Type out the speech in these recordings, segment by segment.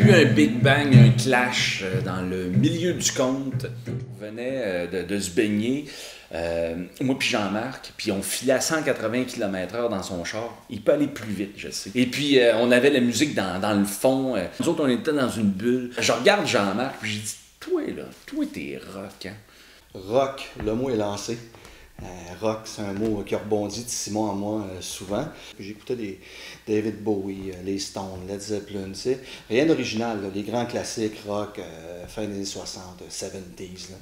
eu un Big Bang, un clash dans le milieu du conte. On venait de se baigner, moi puis Jean-Marc, puis on filait à 180 km/h dans son char. Il peut aller plus vite, je sais. Et puis on avait la musique dans le fond. Nous autres, on était dans une bulle. Je regarde Jean-Marc, puis j'ai dit, toi là, toi t'es rock, hein? Rock, le mot est lancé. Rock, c'est un mot qui a rebondi de Simon à moi souvent. J'écoutais des David Bowie, les Stones, Led Zeppelin, tu sais. Rien d'original, les grands classiques rock, fin des années 60, 70s. Là.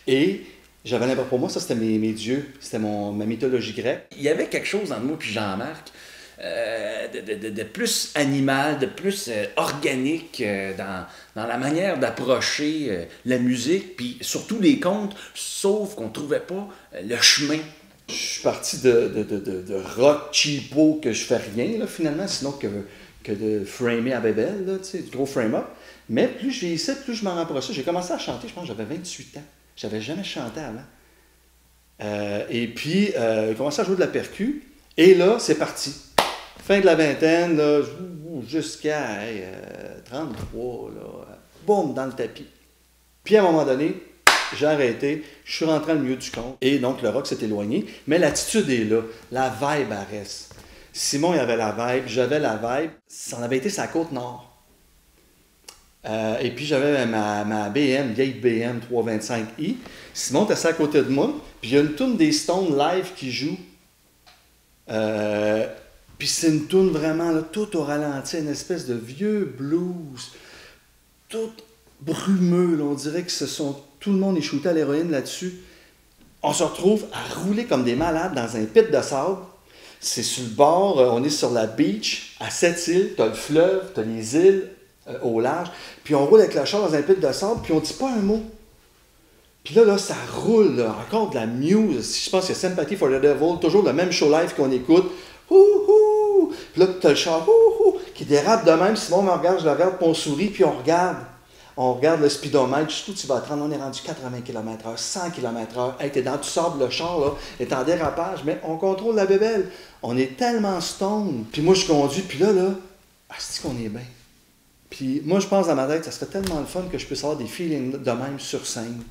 Et j'avais l'impression, pour moi, ça c'était mes dieux, c'était ma mythologie grecque. Il y avait quelque chose entre moi puis Jean-Marc de plus animal, de plus organique dans la manière d'approcher la musique, puis surtout les contes, sauf qu'on trouvait pas le chemin. Je suis parti de rock cheapo que je fais rien, là, finalement, sinon que de framer à bébelle, là, tu sais, du gros frame-up. Mais plus je vieillissais, plus je m'en rapprochais. J'ai commencé à chanter, je pense que j'avais 28 ans. J'avais jamais chanté avant. Et puis, j'ai commencé à jouer de la percu, et là, c'est parti. Fin de la vingtaine, là, jusqu'à 33, là, boum, dans le tapis. Puis à un moment donné, j'ai arrêté, je suis rentré dans le milieu du conte, et donc le rock s'est éloigné, mais l'attitude est là, la vibe elle reste. Simon, il avait la vibe, j'avais la vibe, ça en avait été sa côte nord. Et puis j'avais ma BM, vieille BM 325i. Simon était assis à côté de moi, puis il y a une toune des Stones live qui joue. Puis c'est une toune vraiment, là, tout au ralenti, une espèce de vieux blues, tout brumeux, là, on dirait que tout le monde est shooté à l'héroïne là-dessus. On se retrouve à rouler comme des malades dans un pit de sable. C'est sur le bord, on est sur la beach, à Sept-Îles, t'as le fleuve, t'as les îles au large, puis on roule avec le char dans un pit de sable, puis on dit pas un mot. Puis là, ça roule, là, encore de la muse. Je pense que c'est Sympathy for the Devil, toujours le même show live qu'on écoute. Houhou! Puis là, t'as le char qui dérape de même. Simon me regarde, je le regarde, puis on sourit, puis on regarde le speedomètre. Jusqu'où tu vas te rendre? On est rendu 80 km/h, 100 km/h. Hey, t'es dans du sable, le char, là, est en dérapage, mais on contrôle la bébelle. On est tellement stone. Puis moi, je conduis, puis là, c'est qu'on est bien. Puis moi, je pense dans ma tête, ça serait tellement le fun que je puisse avoir des feelings de même sur scène.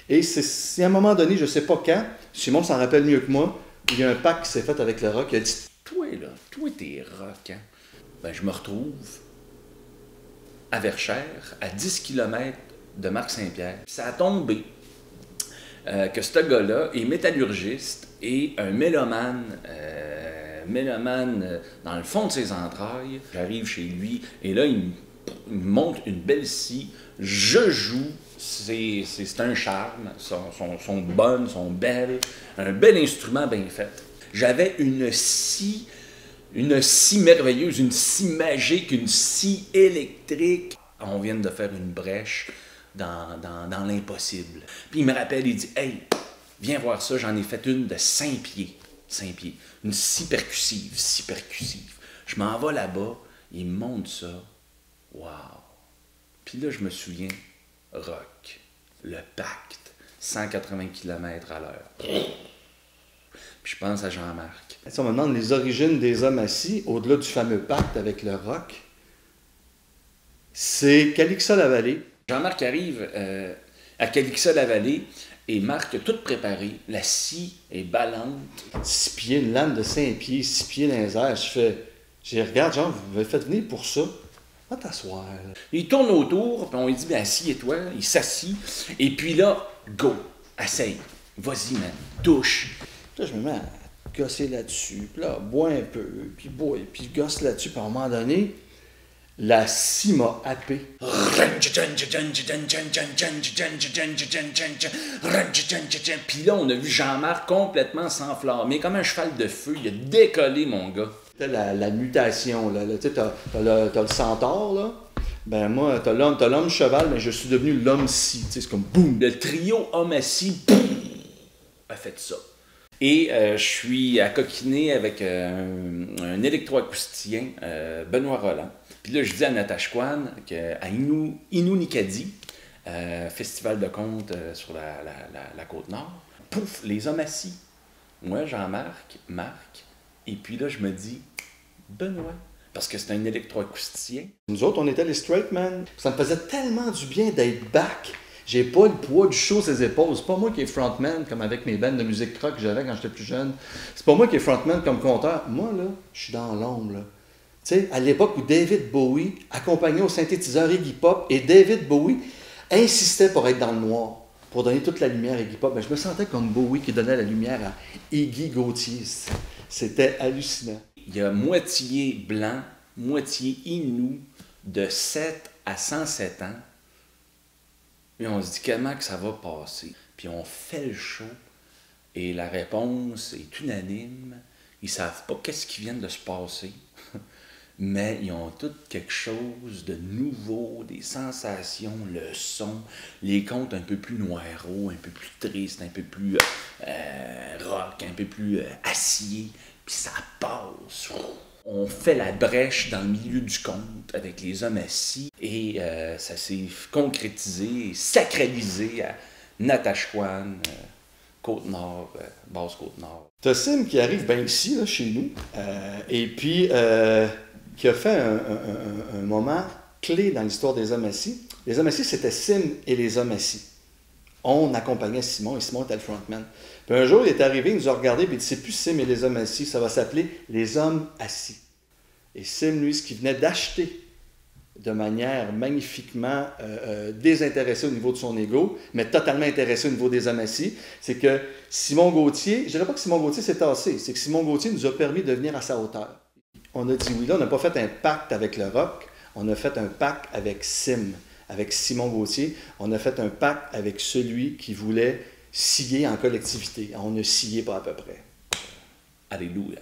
Et c'est à un moment donné, je ne sais pas quand, Simon s'en rappelle mieux que moi, il y a un pacte qui s'est fait avec le rock. Il a dit, toi là, toi t'es rock, hein? Ben, je me retrouve à Verchères, à 10 km de Marc-Saint-Pierre. Ça a tombé que ce gars-là est métallurgiste et un mélomane dans le fond de ses entrailles. J'arrive chez lui et là, il me montre une belle scie. Je joue. C'est un charme, sont bonnes, sont belles, un bel instrument bien fait. J'avais une scie merveilleuse, une scie magique, une scie électrique. On vient de faire une brèche dans l'impossible. Puis il me rappelle, il dit « Hey, viens voir ça, j'en ai fait une de 5 pieds. 5 pieds. Une scie percussive. Je m'en vais là-bas, il me montre ça. Wow! Puis là, je me souviens, rock, le pacte, 180 km/h. Puis je pense à Jean-Marc. Si on me demande les origines des hommes assis, au-delà du fameux pacte avec le rock, c'est Calixa-la-Vallée. Jean-Marc arrive à Calixa-la-Vallée et Marc a tout préparé. La scie est ballante. 6 pieds, une lame de 5 pieds, 6 pieds dans les airs. Je regarde, genre, vous m'avez fait venir pour ça. Va t'asseoir. Il tourne autour, puis on lui dit, ben, assieds-toi. Il s'assit. Et puis là, go, essaye. Vas-y, man, touche. Là, je me mets à gosser là-dessus. Puis là, bois un peu, puis bois, puis gosse là-dessus. Puis à un moment donné, La scie m'a happé. Puis là, on a vu Jean-Marc complètement s'enflammer, comme un cheval de feu. Il a décollé, mon gars. La mutation, là. Tu sais, t'as le centaure, là. Ben moi, t'as l'homme cheval, mais je suis devenu l'homme scie. Tu sais, c'est comme boum. Le trio homme-scie a fait ça. Et je suis à coquiner avec un électroacousticien, Benoît Roland. Puis là, je dis à Natashquan qu'à Innu-Nikadi, festival de contes sur la Côte-Nord, pouf, les hommes assis. Moi, Jean-Marc, Marc, et puis là, je me dis, Benoît, parce que c'est un électroacousticien. Nous autres, on était les straight men. Ça me faisait tellement du bien d'être back. J'ai pas le poids du show sur les épaules. C'est pas moi qui est frontman, comme avec mes bandes de musique rock que j'avais quand j'étais plus jeune. C'est pas moi qui est frontman comme conteur. Moi, là, je suis dans l'ombre, là. Tu sais, à l'époque où David Bowie accompagnait au synthétiseur Iggy Pop et David Bowie insistait pour être dans le noir, pour donner toute la lumière à Iggy Pop, ben, je me sentais comme Bowie qui donnait la lumière à Iggy Gauthier. C'était hallucinant. Il y a moitié blanc, moitié Innu, de 7 à 107 ans. Et on se dit comment que ça va passer. Puis on fait le show et la réponse est unanime. Ils savent pas qu'est-ce qui vient de se passer, mais ils ont tout quelque chose de nouveau, des sensations, le son, les contes un peu plus noireaux, un peu plus tristes, un peu plus rock, un peu plus acier. Puis ça passe. On fait la brèche dans le milieu du conte avec les hommes assis et ça s'est concrétisé, sacralisé à Natashquan, Côte-Nord, Basse-Côte-Nord. T'as Sim qui arrive bien ici, là, chez nous, et puis qui a fait un moment clé dans l'histoire des hommes assis. Les hommes assis, c'était Sim et les hommes assis. On accompagnait Simon et Simon était le frontman. Puis un jour, il est arrivé, il nous a regardé, puis il dit, c'est plus Sim et les hommes assis, ça va s'appeler les hommes assis. Et Sim, lui, ce qu'il venait d'acheter de manière magnifiquement désintéressée au niveau de son ego, mais totalement intéressé au niveau des hommes assis, c'est que Simon Gauthier, je ne dirais pas que Simon Gauthier s'est tassé, c'est que Simon Gauthier nous a permis de venir à sa hauteur. On a dit oui, là, on n'a pas fait un pacte avec le rock, on a fait un pacte avec Sim, avec Simon Gauthier, on a fait un pacte avec celui qui voulait scier en collectivité. On ne sciait pas à peu près. Alléluia.